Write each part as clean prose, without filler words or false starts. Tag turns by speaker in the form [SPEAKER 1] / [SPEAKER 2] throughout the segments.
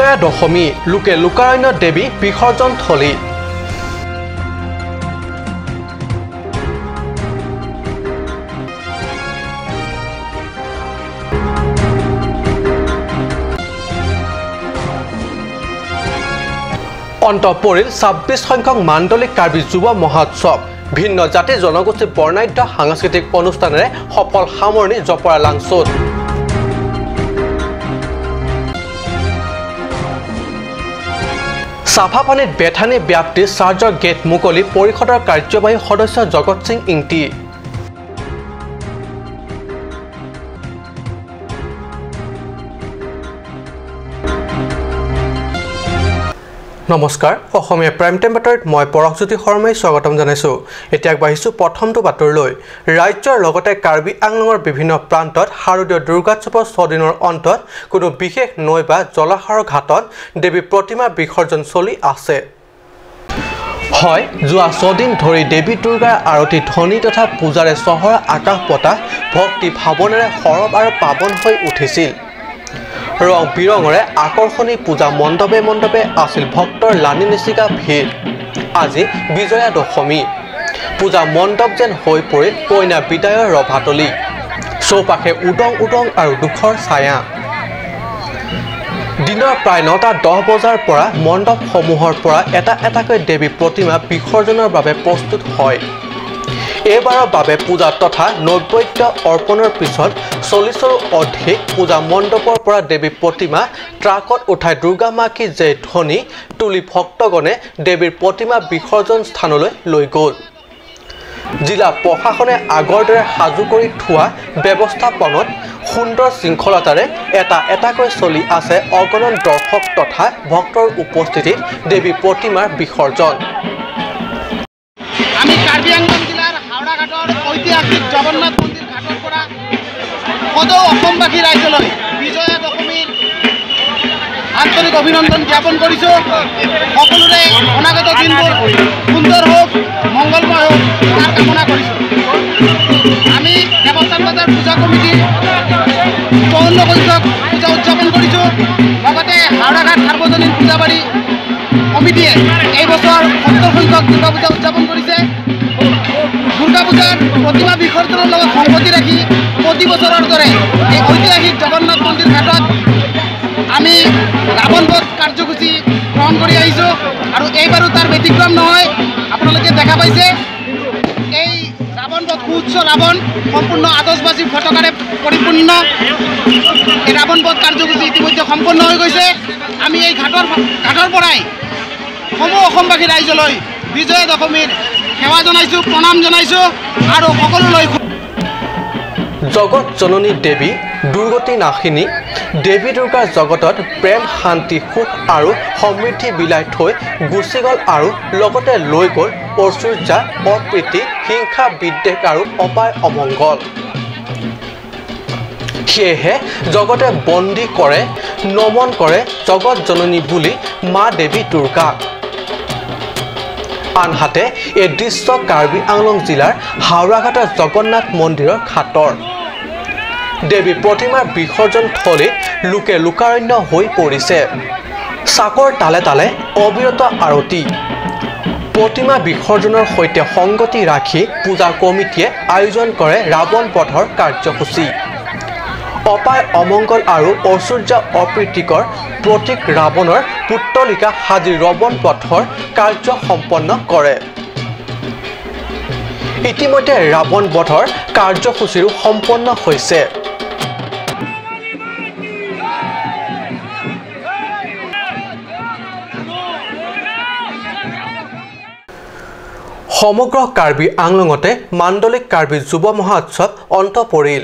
[SPEAKER 1] বিজয়া দশমী লোকে লোকাৰণ্য দেৱী বিসৰ্জন থলী অন্ত পৰিল ২৬ সংখ্যক মাণ্ডলিক কাৰ্বি যুৱ মহোৎসৱ ভিন্ন জাতি জনগোষ্ঠী বৰ্ণাঢ্য সাংস্কৃতিক অনুষ্ঠানেৰে সফল সামৰণি জপৰা লাংচুত চাফাপানীত বেথানী ব্যাপ্তি চাৰ্জৰ গেট মুকলি পৰিষদৰ কাৰ্যবাহী সদস্য জগত সিং ইংটি নমস্কাৰ অসমীয়া প্ৰাইম টাইম বাতৰিত মই পৰশজ্যোতি শৰ্মাই স্বাগতম জনাইছো এতিয়া আগবাঢ়িছো প্ৰথমটো বাতৰিলৈ ৰাজ্যৰ লগতে কাৰ্বি আংলঙৰ বিভিন্ন প্ৰান্তত শাৰদীয় দুৰ্গোৎসৱৰ 6 দিনৰ অন্তত কোনো বিশেষ নৈ বা জলাশয়ৰ ঘাটত দেৱী প্ৰতিমা বিসৰ্জন চলি আছে হয় যোৱা 6 দিন ধৰি দেৱী দুৰ্গাৰ আৰতি ধ্বনি তথা পূজাৰে চহৰৰ আকাশ পতাশ ভক্তি ভাৱনাৰে সৰব আৰু পাৱন হৈ উঠিছিল ৰং বিৰঙৰে আকৰ্ষণী পূজা মণ্ডপে মণ্ডপে আছিল ভক্তৰ লানি নিচিকা ভিৰ আজি বিজয়া দশমী পূজা মণ্ডপ যেন হৈ পৰিল কইনা বিদায়ৰ ৰভাতলি চৌপাশে উদং উদং আৰু দুখৰ ছায়া দিনৰ প্ৰায় ৯:১০ বজাৰ পৰা মণ্ডপসমূহৰ পৰা এটা এটাকৈ দেৱী প্ৰতিমা বিসৰ্জনৰ বাবে প্ৰস্তুত হয় এইবাৰৰ বাবে পূজা তথা নৈবেদ্য অৰ্পণৰ পিছত ৪০ৰো অধিক পূজা মণ্ডপৰ পৰা দেৱী প্ৰতিমা ট্ৰাকত উঠাই দুৰ্গা মা কি জয় ধ্বনি তুলি ভক্তগণে দেৱীৰ প্ৰতিমা বিসৰ্জন স্থানলৈ লৈ গ'ল জিলা প্ৰশাসনে আগৰ দৰে সাজু কৰি থোৱা ব্যৱস্থাপনত সুন্দৰ শৃংখলতাৰে এটা এটাকৈ চলি আছে অগণন দৰ্শক তথা ভক্তৰ উপস্থিতিত দেৱী প্ৰতিমাৰ বিসৰ্জন
[SPEAKER 2] আমি কাৰ্বি আংলং জিলাৰ হাওড়াঘাটৰ ঐতিহাসিক জগন্নাথ মন্দিৰ ঘাটৰ পৰা সদৌ অসমবাসী ৰাইজলৈ বিজয়া দশমীৰ আন্তৰিক অভিনন্দন জ্ঞাপন কৰিছোঁ সকলোৰে অনাগত দিনবোৰ সুন্দৰ হওক মংগলময় হওক তাৰ কামনা কৰিছোঁ আমি দেৱস্থান বজাৰ পূজা কমিটিৰ ৫৪ সংখ্যক পূজা উদযাপন কৰিছোঁ লগতে হাওড়াঘাট সাৰ্বজনীন পূজাবাৰী কমিটিয়ে এই বছৰ ৭০ সংখ্যক দুৰ্গা পূজা উদযাপন কৰিছে দুৰ্গা পূজাৰ প্ৰতিমা বিসৰ্জনৰ লগত সংগতি ৰাখি প্ৰতি বছৰৰ দৰে এই ঐতিহাসিক জগন্নাথ মন্দিৰ ঘাটত আমি ৰাৱণ বধ কাৰ্যসূচী গ্ৰহণ কৰি আহিছোঁ আৰু এইবাৰো তাৰ ব্যতিক্ৰম নহয় আপোনালোকে দেখা পাইছে এই ৰাৱণ বধ সুউচ্চ ৰাৱণ সম্পূৰ্ণ আতচবাজী ফটকাৰে পৰিপূৰ্ণ এই ৰাৱণ বধ কাৰ্যসূচী ইতিমধ্যে সম্পন্ন হৈ গৈছে আমি এই ঘাটৰ পৰাই সমূহ অসমবাসী ৰাইজলৈ বিজয়া দশমীৰ সেৱা জনাইছোঁ প্ৰণাম জনাইছোঁ আৰু সকলোলৈ
[SPEAKER 1] জগত জননী দেৱী দুৰ্গতি নাশিনী দেৱী দুৰ্গাৰ জগতত প্ৰেম শান্তি সুখ আৰু সমৃদ্ধি বিলাই থৈ গুচি গ'ল আৰু লগতে লৈ গ'ল ঐশ্বৰ্যা অপ্ৰীতি হিংসা বিদ্বেষ আৰু অপায় অমংগল সেয়েহে জগতে বন্দী কৰে নমন কৰে জগত জননী বুলি মা দেৱী দুৰ্গাক আনহাতে এই দৃশ্য কাৰ্বি আংলং জিলাৰ হাওড়াঘাটৰ জগন্নাথ মন্দিৰৰ ঘাটৰ দেৱী প্ৰতিমাৰ বিসৰ্জন থলীত লোকে লোকাৰণ্য হৈ পৰিছে চাকৰ তালে তালে অবিৰত আৰতি প্ৰতিমা বিসৰ্জনৰ সৈতে সংগতি ৰাখি পূজা কমিটিয়ে আয়োজন কৰে ৰাৱণ বধৰ কাৰ্যসূচী অপায় অমংগল আৰু ঐশ্বৰ্য অপ্ৰীতিকৰ প্ৰতীক ৰাৱণৰ পুত্তলিকা সাজি ৰাৱণ বধৰ কাৰ্য সম্পন্ন কৰে ইতিমধ্যে ৰাৱণ বধৰ কাৰ্যসূচীও সম্পন্ন হৈছে সমগ্ৰ কাৰ্বি আংলঙতে মাণ্ডলিক কাৰ্বি যুৱ মহোৎসৱ অন্ত পৰিল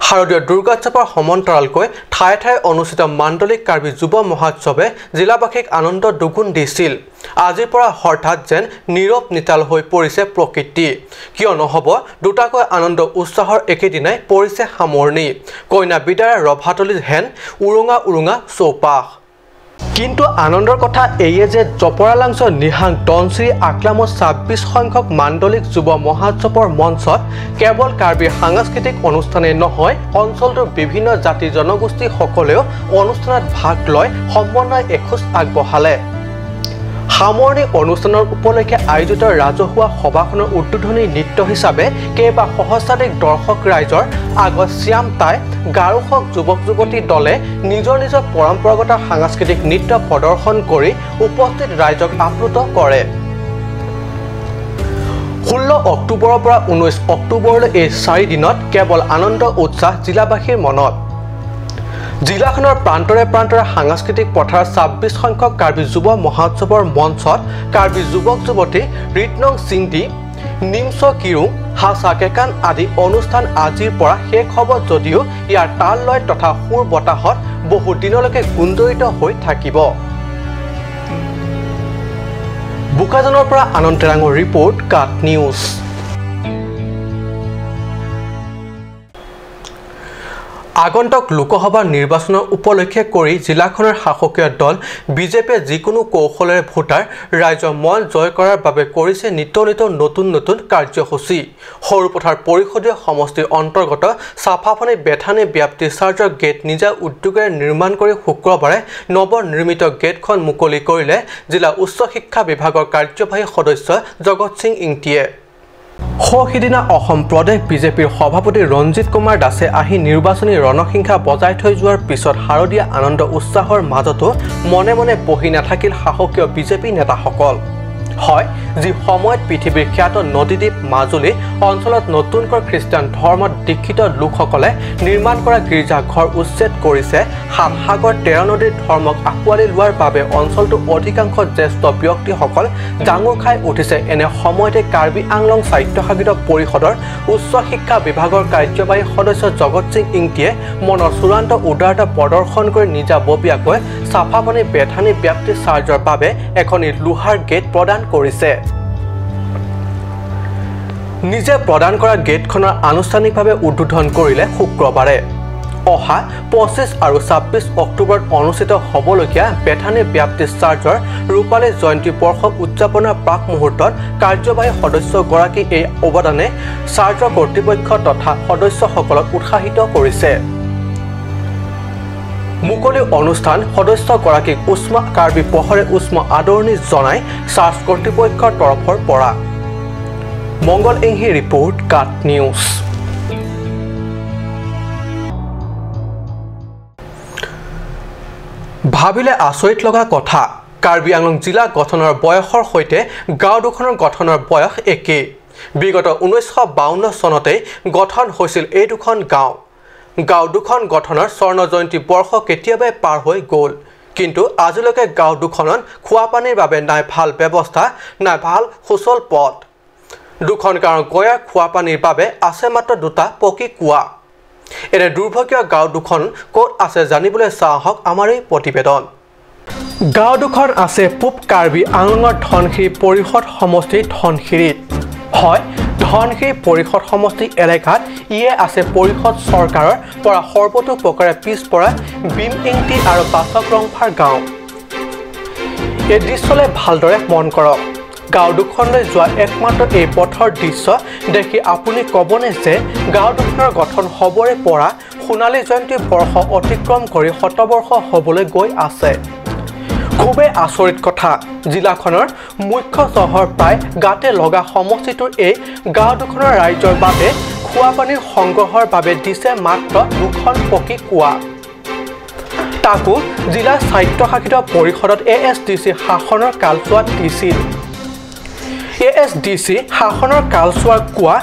[SPEAKER 1] শাৰদীয় দুৰ্গোৎসৱৰ সমান্তৰালকৈ ঠায়ে ঠায়ে অনুষ্ঠিত মাণ্ডলিক কাৰ্বি যুৱ মহোৎসৱে জিলাবাসীক আনন্দ দুগুণ দিছিল আজিৰ পৰা হঠাৎ যেন নীৰৱ নিতাল হৈ পৰিছে প্ৰকৃতি কিয় নহ'ব দুটাকৈ আনন্দ উৎসাহৰ একেদিনাই পৰিছে সামৰণি কইনা বিদায়ৰ ৰভাতলি হেন উৰুঙা উৰুঙা চৌপাশ কিন্তু আনন্দৰ কথা এইয়ে যে জপৰালাংচ নিহাং ডনশ্ৰী আকলামত ২৬ সংখ্যক মাণ্ডলিক যুৱ মহোৎসৱৰ মঞ্চত কেৱল কাৰ্বি সাংস্কৃতিক অনুষ্ঠানেই নহয় অঞ্চলটোৰ বিভিন্ন জাতি জনগোষ্ঠীসকলেও অনুষ্ঠানত ভাগ লৈ সমন্বয় এখোজ আগবঢ়ালে সামৰণি অনুষ্ঠানৰ উপলক্ষে আয়োজিত ৰাজহুৱা সভাখনৰ উদ্বোধনী নৃত্য হিচাপে কেইবা সহস্ৰাধিক দৰ্শক ৰাইজৰ আগত শ্যাম টাই গাৰোসক যুৱক যুৱতী দলে নিজৰ নিজৰ পৰম্পৰাগত সাংস্কৃতিক নৃত্য প্ৰদৰ্শন কৰি উপস্থিত ৰাইজক আপ্লুত কৰে 16 অক্টোবৰৰ পৰা 19 অক্টোবৰলৈ এই 4 দিনত কেৱল আনন্দ উৎসাহ জিলাবাসীৰ মনত জিলাখনৰ প্ৰান্তৰে প্ৰান্তৰে সাংস্কৃতিক পথাৰ ২৬ সংখ্যক কাৰ্বি যুৱ মহোৎসৱৰ মঞ্চত কাৰ্বি যুৱক যুৱতী ৰিটনং সিংদি নিমচ কিৰুং হাসা কেকান আদি অনুষ্ঠান আজিৰ পৰা শেষ হ'ব যদিও ইয়াৰ তাল লয় তথা সুৰ বতাহত বহু দিনলৈকে গুঞ্জৰিত হৈ থাকিব বুকাজনৰ পৰা আনন্দ তেৰাঙৰ ৰিপৰ্ট কাট নিউজ আগন্তুক লোকসভা নিৰ্বাচনৰ উপলক্ষে কৰি জিলাখনৰ শাসকীয় দল বিজেপিয়ে যিকোনো কৌশলেৰে ভোটাৰ ৰাইজৰ মন জয় কৰাৰ বাবে কৰিছে নিত নতুন কাৰ্যসূচী সৰুপথাৰ পৰিষদীয় সমষ্টিৰ অন্তৰ্গত চাফাফানী বেথানী ব্যাপ্তি চাৰ্জৰ গেট নিজা উদ্যোগেৰে নিৰ্মাণ কৰি শুক্ৰবাৰে নৱনিৰ্মিত গেটখন মুকলি কৰিলে জিলা উচ্চ শিক্ষা বিভাগৰ কাৰ্যবাহী সদস্য জগত সিং ইংটিয়ে সিদিনা অসম প্ৰদেশ বিজেপিৰ সভাপতি ৰঞ্জিত কুমাৰ দাসে আহি নিৰ্বাচনী ৰণসংখ্যা বজাই থৈ যোৱাৰ পিছত হাৰদিয়া আনন্দ উৎসাহৰ মাজতো মনে মনে বহি নাথাকিল শাসকীয় বিজেপি নেতাসকল হয় যি সময়ত পৃথিৱীৰ খ্যাত নদীদ্বীপ মাজুলী অঞ্চলত নতুনকৈ খ্ৰীষ্টান ধৰ্মত দীক্ষিত লোকসকলে নিৰ্মাণ কৰা গীৰ্জাঘৰ উচ্ছেদ কৰিছে সাতসাগৰ 13 নদীৰ ধৰ্মক আঁকোৱালি লোৱাৰ বাবে অঞ্চলটোৰ অধিকাংশ জ্যেষ্ঠ ব্যক্তিসকল জাঙুৰ খাই উঠিছে এনে সময়তে কাৰ্বি আংলং স্বায়ত্তশাসিত পৰিষদৰ উচ্চ শিক্ষা বিভাগৰ কাৰ্যবাহী সদস্য জগত সিং ইংটিয়ে মনৰ চূড়ান্ত উদাৰতা প্ৰদৰ্শন কৰি নিজাববীয়াকৈ চাফাপানী বেথানী ব্যাপ্তি চাৰ্জৰ বাবে এখনি লোহাৰ গেট প্ৰদান কৰিছে নিজে প্ৰদান কৰা গেটখনৰ আনুষ্ঠানিকভাৱে উদ্বোধন কৰিলে শুক্ৰবাৰে অহা 25 আৰু 26 অক্টোবৰত অনুষ্ঠিত হ'বলগীয়া বেথানী ব্যাপ্তি চাৰ্জৰ ৰূপালী জয়ন্তী বৰ্ষ উদযাপনৰ প্ৰাক মুহূৰ্তত কাৰ্যবাহী সদস্যগৰাকী এই অৱদানে চাৰ্জৰ কৰ্তৃপক্ষ তথা সদস্যসকলক উৎসাহিত কৰিছে মুকলি অনুষ্ঠান সদস্যগৰাকীক উষ্ম কাৰ্বি পহৰে উষ্ম আদৰণি জনাই চাৰ্জ কৰ্তৃপক্ষৰ তৰফৰ পৰা মংগল এংহি ৰিপৰ্ট কাট নিউজ ভাবিলে আচৰিত লগা কথা কাৰ্বি আংলং জিলা গঠনৰ বয়সৰ সৈতে গাঁও দুখনৰ গঠনৰ বয়স একেই বিগত 1952 চনতে গঠন হৈছিল এই দুখন গাঁও দুখন গঠনৰ স্বৰ্ণ জয়ন্তী বৰ্ষ কেতিয়াবাই পাৰ হৈ গ'ল কিন্তু আজিলৈকে গাঁও দুখনত খোৱা পানীৰ বাবে নাই ভাল ব্যৱস্থা নাই ভাল সুচল পথ দুখন গাঁৱৰ গয়া খোৱা পানীৰ বাবে আছে মাত্ৰ দুটা পকী কুঁৱা এনে দুৰ্ভগীয় গাঁও দুখন ক'ত আছে জানিবলৈ চাহক আমাৰ এই প্ৰতিবেদন গাঁও দুখন আছে পূব কাৰ্বি আংলঙৰ ধনশিৰি পৰিষদ সমষ্টিৰ ধনশিৰিত হয় ধনশিৰি পৰিষদ সমষ্টি এলেকাত ইয়ে আছে পৰিষদ চৰকাৰৰ পৰা সৰ্বতো প্ৰকাৰে পিছপৰা বিম ইংটি আৰু বাচকৰংফাৰ গাঁও এই দৃশ্যলৈ ভালদৰে মন কৰক গাঁও দুখনলৈ যোৱা একমাত্ৰ এই পথৰ দৃশ্য দেখি আপুনি ক'বনে যে গাঁও দুখনৰ গঠন হ'বৰে পৰা সোণালী জয়ন্তী বৰ্ষ অতিক্ৰম কৰি শতবৰ্ষ হ'বলৈ গৈ আছে খুবেই আচৰিত কথা জিলাখনৰ মুখ্য চহৰ প্ৰায় গাতে লগা সমষ্টিটোৰ এই গাঁও দুখনৰ ৰাইজৰ বাবে খোৱা পানীৰ সংগ্ৰহৰ বাবে দিছে মাত্ৰ দুখন পকী কুঁৱা তাকো জিলা স্বায়ত্তশাসিত পৰিষদত ASDC শাসনৰ কালচোৱাত দিছিল ASDC শাসনৰ কালচোৱাৰ কুঁৱা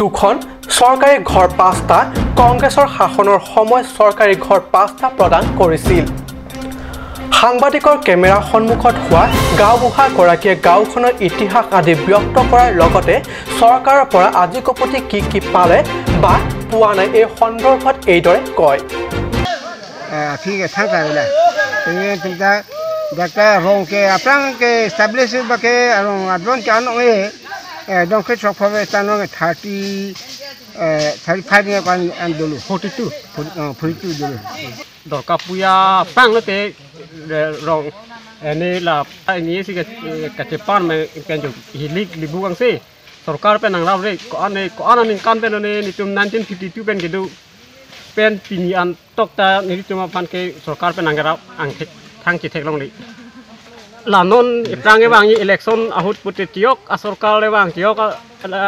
[SPEAKER 1] দুখন চৰকাৰী ঘৰ 5টা কংগ্ৰেছৰ শাসনৰ সময় চৰকাৰী ঘৰ 5টা প্ৰদান কৰিছিল সাংবাদিকৰ কেমেৰাৰ সন্মুখত হোৱা গাঁওবুঢ়াগৰাকীয়ে গাঁওখনৰ ইতিহাস আদি ব্যক্ত কৰাৰ লগতে চৰকাৰৰ পৰা আজি কপতি কি পালে বা পোৱা নাই এই সন্দৰ্ভত এইদৰে কয়
[SPEAKER 3] ঠিক আছে তাইলা এই তিনটা ডাক্তাৰ ৰংকে আপোনাকে এস্টাবলিশ বাকে আৰু আদন কান এ দংকে চফাবে তানো 35 নিয়া কান আন্দোলন 42 দলো
[SPEAKER 4] দৰকা পুয়া প্ৰাংলতে rong ini lah ini sih ke Jepang kan juga hilik libuang sih सरकार पे नंगराव रे को आने निकान पे ने नितुम 1952 पेन गेदु पेन पिनियान तोक्ता नितुम फान के सरकार पे नंगराव आं थांग चिथेक लंगली लानन इप्रांगे बांगी इलेक्शन आहुत पुते तियक आ सरकार ले बांग तियक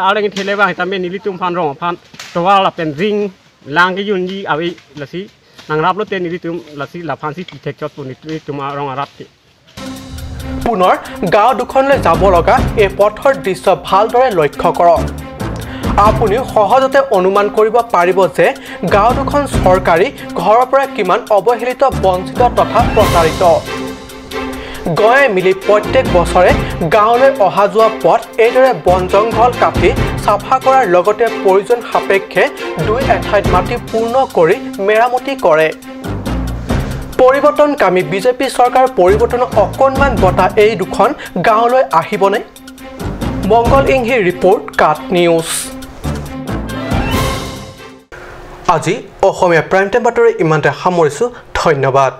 [SPEAKER 4] आलेंग थेले बांग तमे नितुम फान रंग फान तोवाला पेन रिंग लांगे युनजी आवी लसी नंगराव लो ते नितुम लसी लाफानसी चिथेक चत नितुम रंग आरापति
[SPEAKER 1] পুনৰ গাঁও দুখনলৈ যাব লগা এই পথৰ দৃশ্য ভালদৰে লক্ষ্য কৰক আপুনি সহজতে অনুমান কৰিব পাৰিব যে গাঁও দুখন চৰকাৰী ঘৰৰ পৰা কিমান অৱহেলিত বঞ্চিত তথা প্ৰচাৰিত গয়ে মিলি প্ৰত্যেক বছৰে গাঁৱলৈ অহা যোৱা পথ এইদৰে বন জংঘল কাটি চাফা কৰাৰ লগতে প্ৰয়োজন সাপেক্ষে দুই এঠাইত মাটি পূৰ্ণ কৰি মেৰামতি কৰে পৰিৱৰ্তনকামী বিজেপি চৰকাৰ পৰিৱৰ্তনৰ অকণমান বটা এই দুখন গাঁৱলৈ আহিবনে মংগল ইংহি ৰিপৰ্ট কাট নিউজ আজি অসমীয়া প্ৰাইম টাইম বাতৰি ইমানতে সামৰিছো ধন্যবাদ